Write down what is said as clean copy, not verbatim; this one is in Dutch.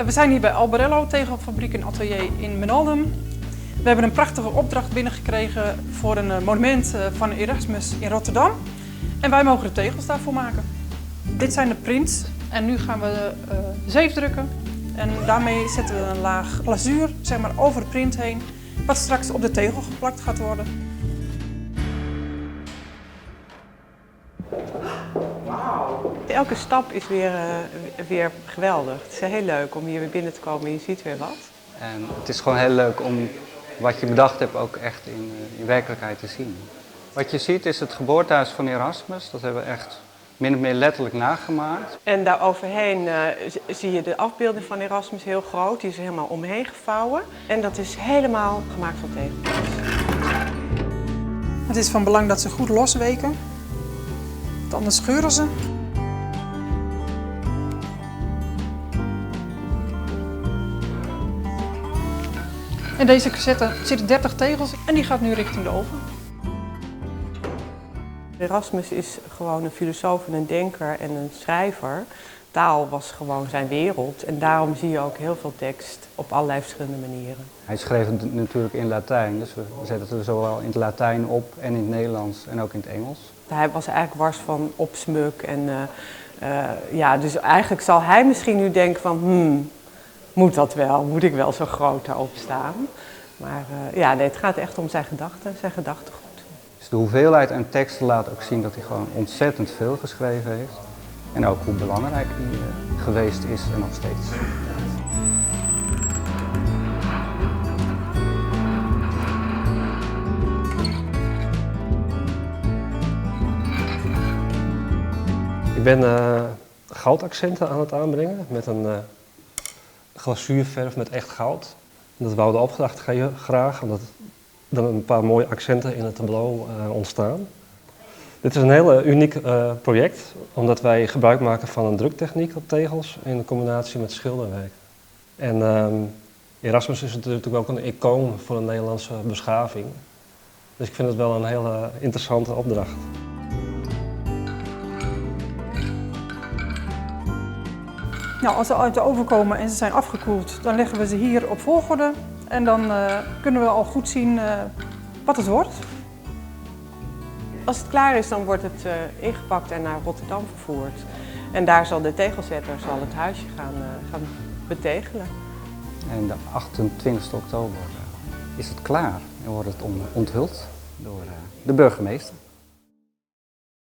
We zijn hier bij Albarello, tegelfabriek en atelier in Menaldum. We hebben een prachtige opdracht binnengekregen voor een monument van Erasmus in Rotterdam. En wij mogen de tegels daarvoor maken. Dit zijn de prints en nu gaan we zeefdrukken. En daarmee zetten we een laag glazuur over de print heen, wat straks op de tegel geplakt gaat worden. Elke stap is weer geweldig. Het is heel leuk om hier weer binnen te komen en je ziet weer wat. En het is gewoon heel leuk om wat je bedacht hebt ook echt in werkelijkheid te zien. Wat je ziet is het geboortehuis van Erasmus. Dat hebben we echt min of meer letterlijk nagemaakt. En daar overheen zie je de afbeelding van Erasmus heel groot. Die is er helemaal omheen gevouwen. En dat is helemaal gemaakt van tegeltjes. Het is van belang dat ze goed losweken, want anders scheuren ze. In deze cassette zitten 30 tegels en die gaat nu richting de oven. Erasmus is gewoon een filosoof en een denker en een schrijver. Taal was gewoon zijn wereld en daarom zie je ook heel veel tekst op allerlei verschillende manieren. Hij schreef het natuurlijk in Latijn, dus we zetten het er zowel in het Latijn op en in het Nederlands en ook in het Engels. Hij was eigenlijk wars van opsmuk en dus eigenlijk zal hij misschien nu denken van moet dat wel, moet ik wel zo groot daarop staan? Maar nee, het gaat echt om zijn gedachtegoed. Dus de hoeveelheid aan teksten laat ook zien dat hij gewoon ontzettend veel geschreven heeft. En ook hoe belangrijk hij geweest is en nog steeds. Ik ben goudaccenten aan het aanbrengen met een glazuurverf met echt goud. Dat wou de opdracht graag, omdat dan een paar mooie accenten in het tableau ontstaan. Dit is een heel uniek project, omdat wij gebruik maken van een druktechniek op tegels in combinatie met schilderwerk. En Erasmus is natuurlijk ook een icoon voor de Nederlandse beschaving. Dus ik vind het wel een hele interessante opdracht. Nou, als ze uit de oven komen en ze zijn afgekoeld, dan leggen we ze hier op volgorde. En dan kunnen we al goed zien wat het wordt. Als het klaar is, dan wordt het ingepakt en naar Rotterdam vervoerd. En daar zal de tegelzetter het huisje gaan betegelen. En de 28 oktober is het klaar en wordt het onthuld door de burgemeester.